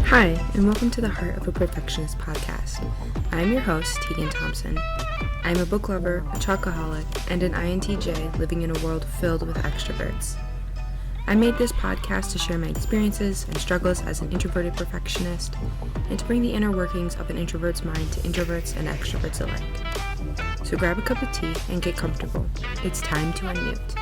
Hi, and welcome to the Heart of a Perfectionist podcast. I'm your host, Tegan Thompson. I'm a book lover, a chocoholic, and an INTJ living in a world filled with extroverts. I made this podcast to share my experiences and struggles as an introverted perfectionist, and to bring the inner workings of an introvert's mind to introverts and extroverts alike. So grab a cup of tea and get comfortable. It's time to unmute.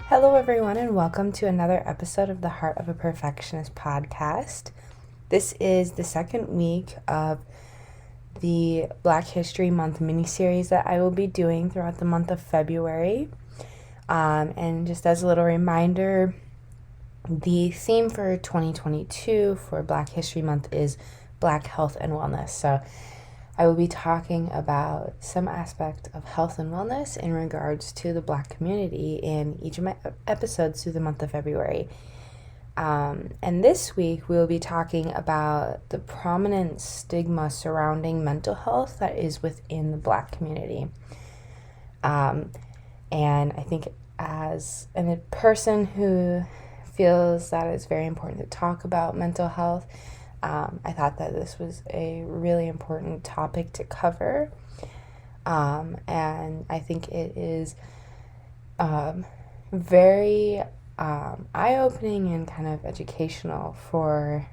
Hello everyone, and welcome to another episode of the Heart of a Perfectionist podcast. This is the second week of the Black History Month mini-series that I will be doing throughout the month of February. And just as a little reminder, the theme for 2022 for Black History Month is Black Health and Wellness. So I will be talking about some aspect of health and wellness in regards to the Black community in each of my episodes through the month of February. And this week we will be talking about the prominent stigma surrounding mental health that is within the Black community. And I think as a person who feels that it's very important to talk about mental health, I thought that this was a really important topic to cover, and I think it is very eye-opening and kind of educational for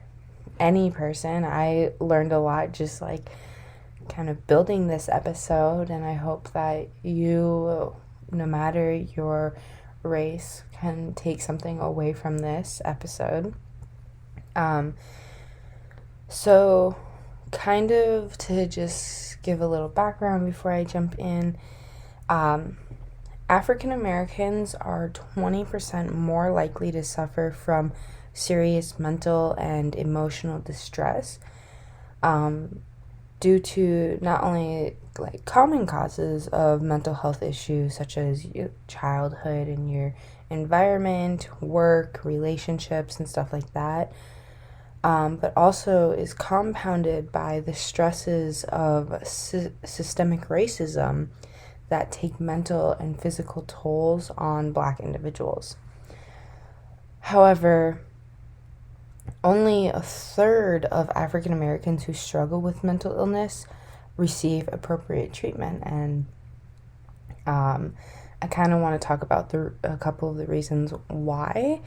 any person. I learned a lot just like kind of building this episode, and I hope that you, no matter your race, can take something away from this episode. So, kind of to just give a little background before I jump in, African Americans are 20% more likely to suffer from serious mental and emotional distress due to not only like common causes of mental health issues such as childhood and your environment, work, relationships, and stuff like that, but also is compounded by the stresses of systemic racism that take mental and physical tolls on Black individuals. However, only a third of African Americans who struggle with mental illness receive appropriate treatment, and I kind of want to talk about a couple of the reasons why.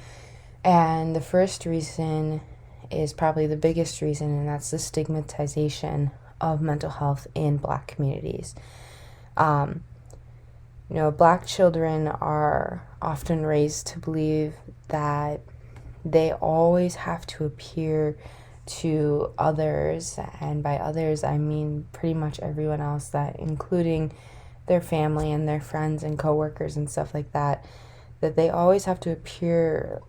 And the first reason is probably the biggest reason, and that's the stigmatization of mental health in Black communities. Black children are often raised to believe that they always have to appear to others, and by others I mean pretty much everyone else, that including their family and their friends and coworkers and stuff like that they always have to appear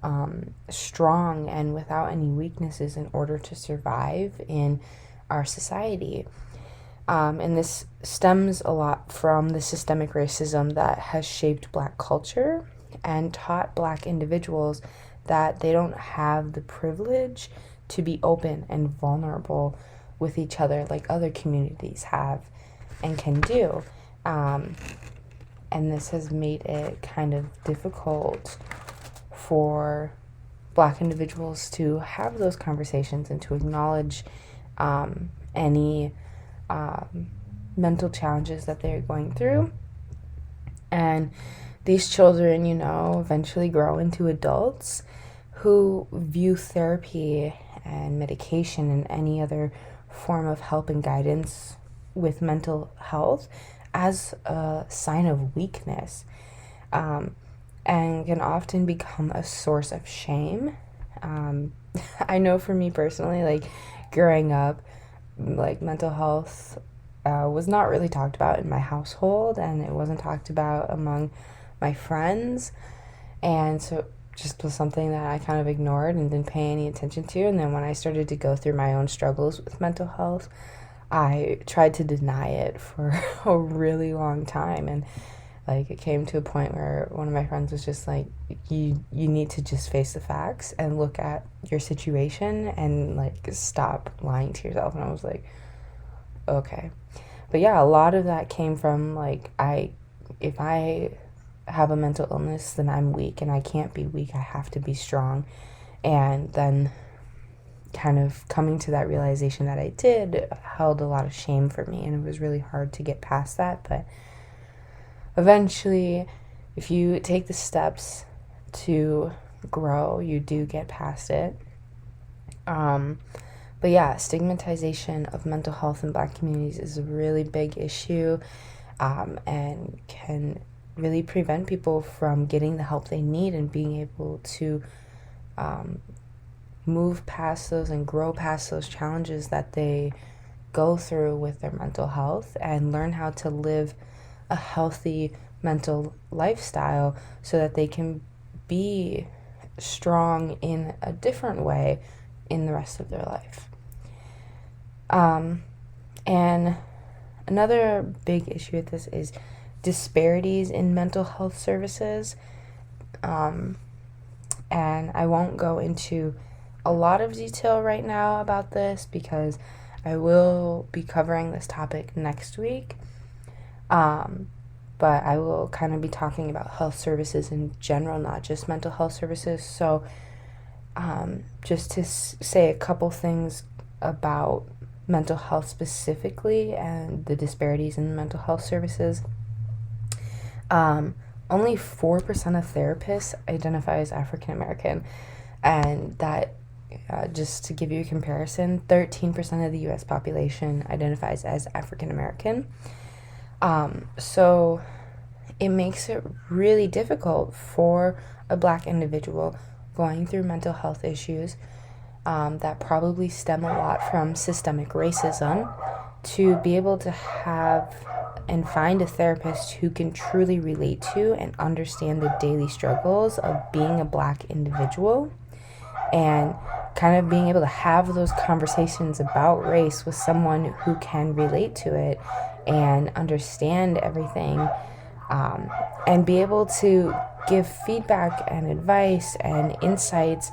strong and without any weaknesses in order to survive in our society. And this stems a lot from the systemic racism that has shaped Black culture and taught Black individuals that they don't have the privilege to be open and vulnerable with each other like other communities have and can do. And this has made it kind of difficult for Black individuals to have those conversations and to acknowledge any mental challenges that they're going through. And these children, eventually grow into adults who view therapy and medication and any other form of help and guidance with mental health as a sign of weakness, and can often become a source of shame. I know for me personally, like growing up, like mental health was not really talked about in my household, and it wasn't talked about among my friends, and so just was something that I kind of ignored and didn't pay any attention to. And then when I started to go through my own struggles with mental health, I tried to deny it for a really long time, and like it came to a point where one of my friends was just like, you need to just face the facts and look at your situation and like stop lying to yourself. And I was like, okay. But yeah, a lot of that came from like, if I have a mental illness, then I'm weak, and I can't be weak. I have to be strong. And then kind of coming to that realization that I did held a lot of shame for me, and it was really hard to get past that. But eventually, if you take the steps to grow, you do get past it. But yeah, stigmatization of mental health in Black communities is a really big issue, and can really prevent people from getting the help they need and being able to move past those and grow past those challenges that they go through with their mental health, and learn how to live a healthy mental lifestyle so that they can be strong in a different way in the rest of their life. And another big issue with this is disparities in mental health services. And I won't go into a lot of detail right now about this because I will be covering this topic next week. But I will kind of be talking about health services in general, not just mental health services. So just to say a couple things about mental health specifically and the disparities in mental health services. Only 4% of therapists identify as African American, and that, just to give you a comparison, 13% of the U.S. population identifies as African American. So it makes it really difficult for a Black individual going through mental health issues that probably stem a lot from systemic racism to be able to have and find a therapist who can truly relate to and understand the daily struggles of being a Black individual, and kind of being able to have those conversations about race with someone who can relate to it and understand everything, and be able to give feedback and advice and insights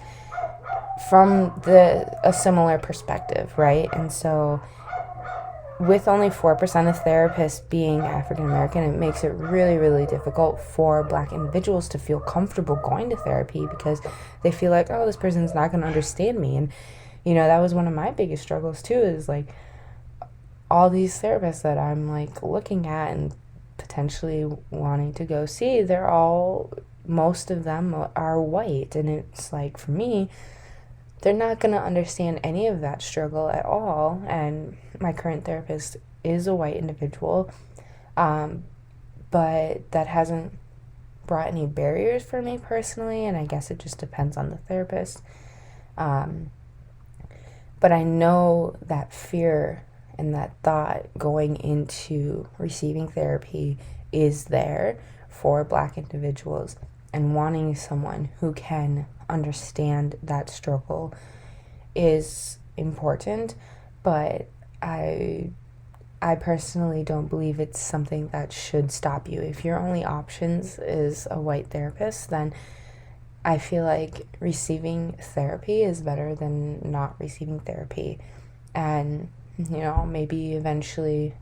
from a similar perspective, right? And so with only 4% of therapists being African American, it makes it really, really difficult for Black individuals to feel comfortable going to therapy because they feel like, oh, this person's not going to understand me. And, that was one of my biggest struggles too, is like all these therapists that I'm like looking at and potentially wanting to go see, most of them are white. And it's like, for me, they're not going to understand any of that struggle at all. And my current therapist is a white individual, but that hasn't brought any barriers for me personally, and I guess it just depends on the therapist. But I know that fear and that thought going into receiving therapy is there for Black individuals, and wanting someone who can understand that struggle is important, but I personally don't believe it's something that should stop you. If your only options is a white therapist, then I feel like receiving therapy is better than not receiving therapy. And, maybe eventually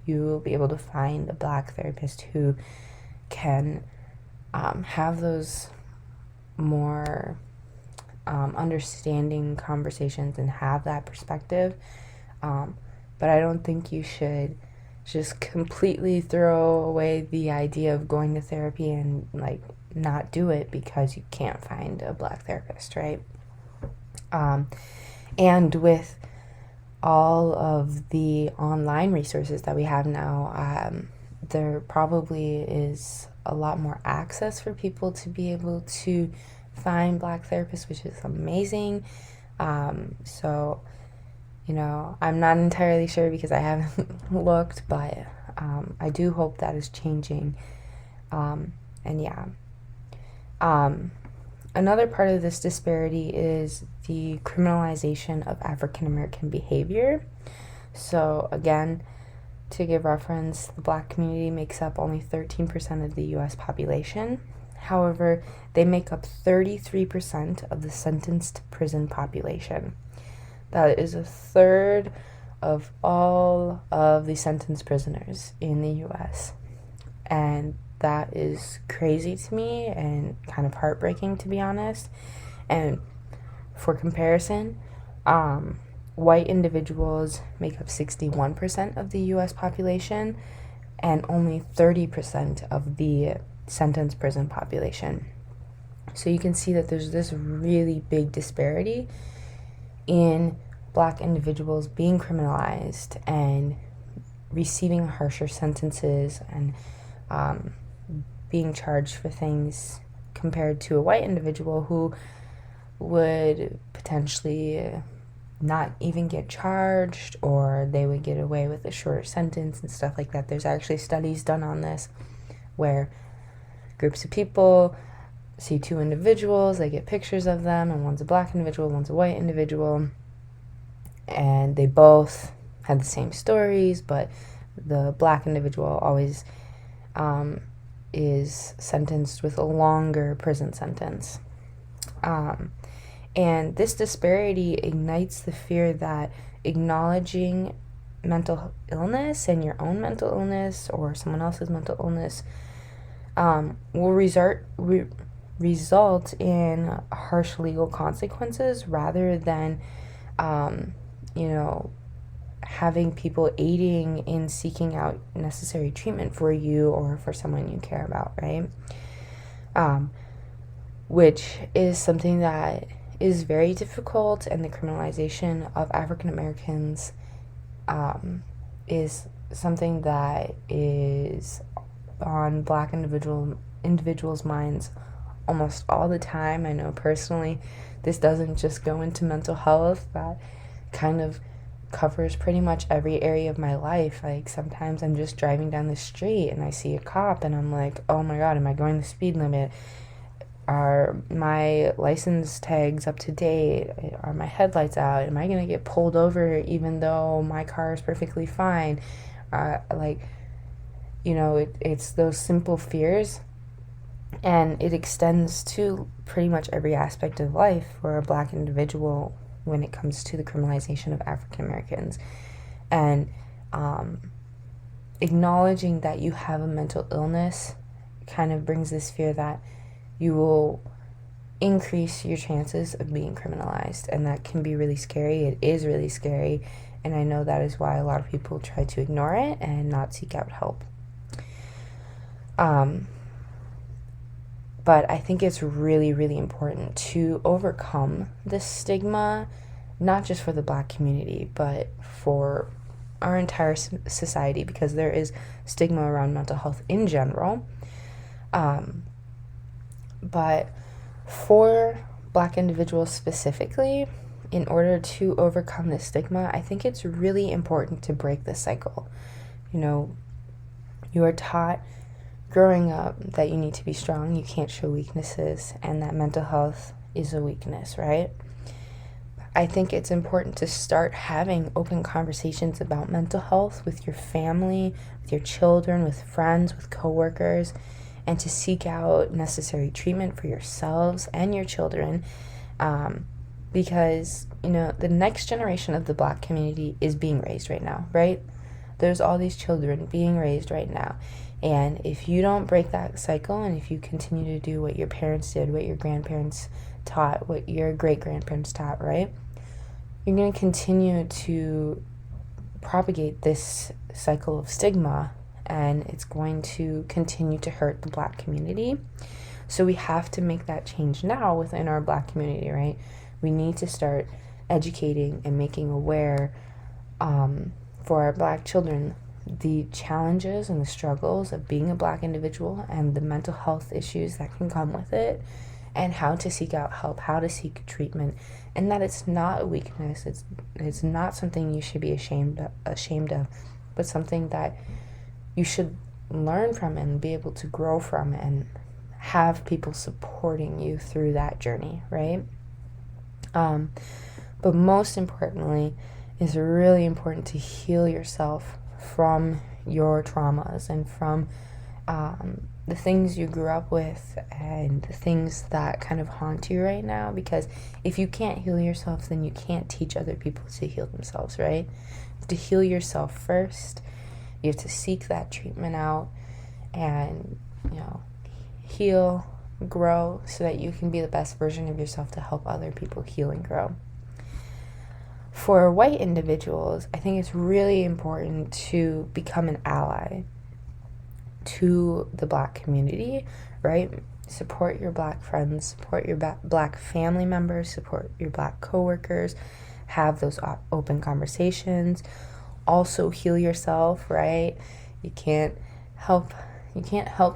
you will be able to find a Black therapist who can have those more understanding conversations and have that perspective. But I don't think you should just completely throw away the idea of going to therapy and like not do it because you can't find a Black therapist, right? And with all of the online resources that we have now, there probably is a lot more access for people to be able to find Black therapists, which is amazing. So, I'm not entirely sure because I haven't looked, but I do hope that is changing. And yeah. Another part of this disparity is the criminalization of African American behavior. So again, to give reference, the Black community makes up only 13% of the U.S. population. However, they make up 33% of the sentenced prison population. That is a third of all of the sentenced prisoners in the U.S. And that is crazy to me and kind of heartbreaking, to be honest. And For comparison, white individuals make up 61% of the US population and only 30% of the sentenced prison population. So you can see that there's this really big disparity in Black individuals being criminalized and receiving harsher sentences and being charged for things compared to a white individual who would potentially not even get charged, or they would get away with a shorter sentence and stuff like that. There's actually studies done on this where groups of people see two individuals, they get pictures of them, and one's a Black individual, one's a white individual, and they both had the same stories, but the Black individual always is sentenced with a longer prison sentence. And this disparity ignites the fear that acknowledging mental illness and your own mental illness or someone else's mental illness will result in harsh legal consequences rather than, having people aiding in seeking out necessary treatment for you or for someone you care about, right? Which is something that is very difficult, and the criminalization of African Americans is something that is on Black individuals' minds almost all the time. I know personally this doesn't just go into mental health, that kind of covers pretty much every area of my life. Like sometimes I'm just driving down the street and I see a cop and I'm like, oh my god, am I going the speed limit? Are my license tags up to date? Are my headlights out? Am I going to get pulled over even though my car is perfectly fine? It's those simple fears, and it extends to pretty much every aspect of life for a Black individual when it comes to the criminalization of African Americans. And acknowledging that you have a mental illness kind of brings this fear that you will increase your chances of being criminalized, and that can be really scary. It is really scary, and I know that is why a lot of people try to ignore it and not seek out help. But I think it's really, really important to overcome this stigma, not just for the Black community, but for our entire society, because there is stigma around mental health in general. But for Black individuals specifically, in order to overcome this stigma, I think it's really important to break this cycle. You are taught growing up that you need to be strong, you can't show weaknesses, and that mental health is a weakness, right? I think it's important to start having open conversations about mental health with your family, with your children, with friends, with coworkers, and to seek out necessary treatment for yourselves and your children, because, the next generation of the Black community is being raised right now, right? There's all these children being raised right now, and if you don't break that cycle, and if you continue to do what your parents did, what your grandparents taught, what your great-grandparents taught, right, you're going to continue to propagate this cycle of stigma, and it's going to continue to hurt the Black community. So we have to make that change now within our Black community, right? We need to start educating and making aware for our Black children the challenges and the struggles of being a Black individual and the mental health issues that can come with it, and how to seek out help, how to seek treatment, and that it's not a weakness. It's not something you should be ashamed of, but something that you should learn from and be able to grow from and have people supporting you through that journey, right? But most importantly, it's really important to heal yourself from your traumas and from the things you grew up with and the things that kind of haunt you right now, because if you can't heal yourself, then you can't teach other people to heal themselves, right? You have to heal yourself first. You have to seek that treatment out and, heal grow so that you can be the best version of yourself to help other people heal and grow. For white individuals, I think it's really important to become an ally to the Black community, right? Support your Black friends, support your Black family members, support your Black coworkers, have those open conversations. Also heal yourself, right? You can't help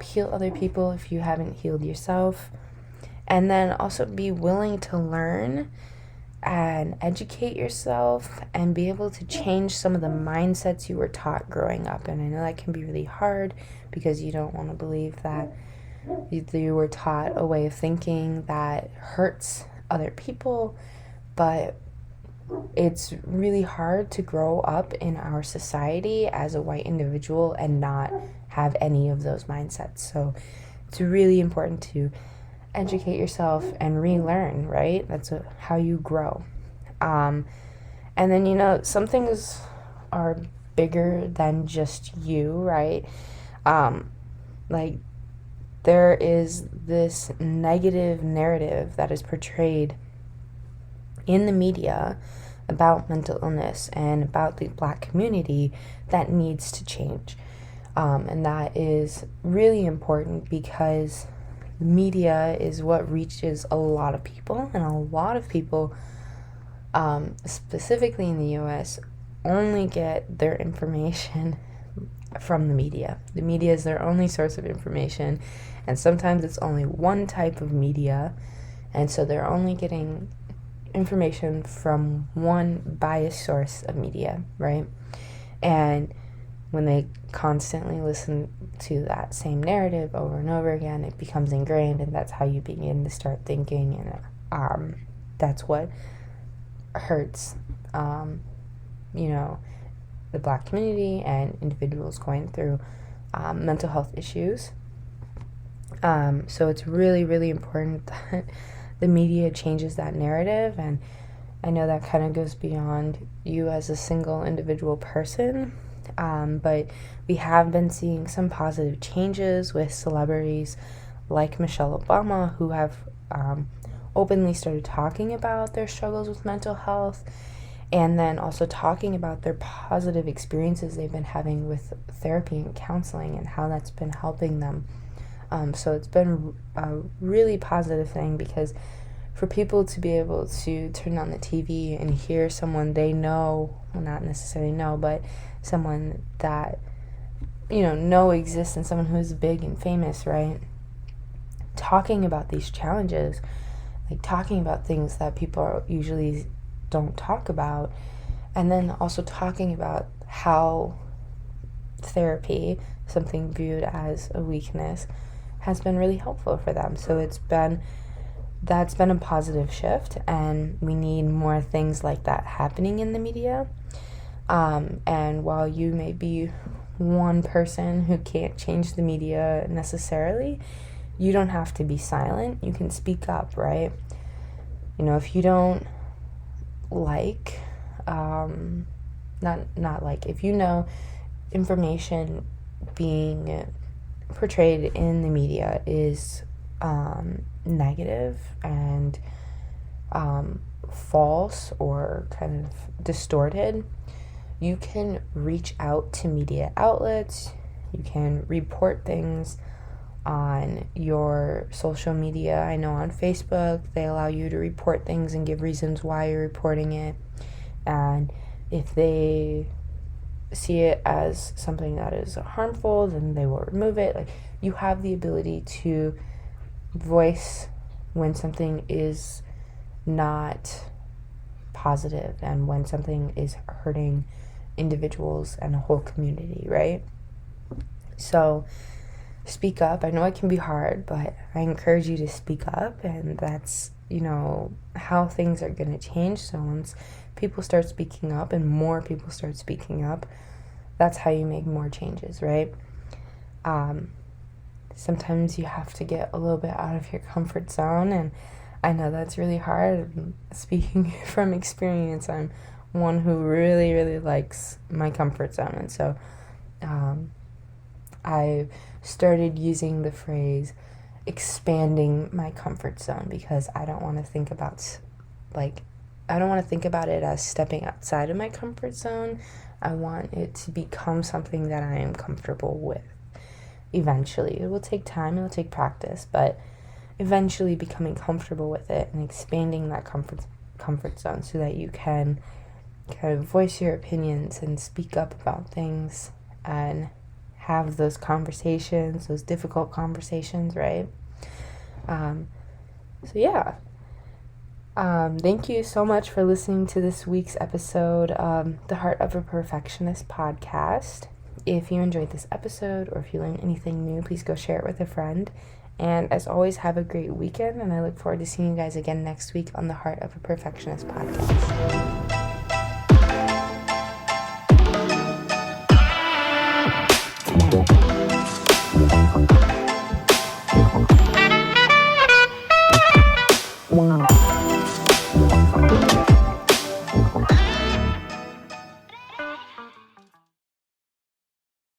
heal other people if you haven't healed yourself. And then also be willing to learn and educate yourself and be able to change some of the mindsets you were taught growing up. And I know that can be really hard because you don't want to believe that you were taught a way of thinking that hurts other people, but it's really hard to grow up in our society as a white individual and not have any of those mindsets. So it's really important to educate yourself and relearn, right? That's how you grow. And then, some things are bigger than just you, right? Like, there is this negative narrative that is portrayed in the media about mental illness and about the Black community that needs to change. And that is really important because media is what reaches a lot of people, and a lot of people, specifically in the US, only get their information from the media. The media is their only source of information, and sometimes it's only one type of media, and so they're only getting information from one biased source of media, right? And when they constantly listen to that same narrative over and over again, it becomes ingrained, and that's how you begin to start thinking, and that's what hurts, the Black community and individuals going through mental health issues. So it's really, really important that the media changes that narrative, and I know that kind of goes beyond you as a single individual person, but we have been seeing some positive changes with celebrities like Michelle Obama, who have openly started talking about their struggles with mental health, and then also talking about their positive experiences they've been having with therapy and counseling and how that's been helping them. So it's been a really positive thing, because for people to be able to turn on the TV and hear someone they know, well, not necessarily know, but someone that, know exists, and someone who's big and famous, right? Talking about these challenges, like talking about things that people usually don't talk about, and then also talking about how therapy, something viewed as a weakness, has been really helpful for them. So that's been a positive shift, and we need more things like that happening in the media. And while you may be one person who can't change the media necessarily, you don't have to be silent. You can speak up, right? If you don't like, if information being portrayed in the media is negative and false or kind of distorted, you can reach out to media outlets. You can report things on your social media. I know on Facebook they allow you to report things and give reasons why you're reporting it, and if they see it as something that is harmful, then they will remove it. Like, you have the ability to voice when something is not positive and when something is hurting individuals and a whole community, right? So speak up. I know it can be hard, but I encourage you to speak up, and that's, how things are going to change. So once people start speaking up and more people start speaking up, that's how you make more changes, right? Sometimes you have to get a little bit out of your comfort zone, and I know that's really hard. Speaking from experience, I'm one who really, really likes my comfort zone, and so I've started using the phrase, expanding my comfort zone, because I don't want to think about it as stepping outside of my comfort zone. I want it to become something that I am comfortable with. Eventually, it will take time, it will take practice, but eventually becoming comfortable with it and expanding that comfort zone so that you can kind of voice your opinions and speak up about things and have those conversations, those difficult conversations, right? So yeah. Thank you so much for listening to this week's episode of the Heart of a Perfectionist podcast. If you enjoyed this episode or if you learned anything new, please go share it with a friend. And as always, have a great weekend, and I look forward to seeing you guys again next week on the Heart of a Perfectionist podcast. Wow.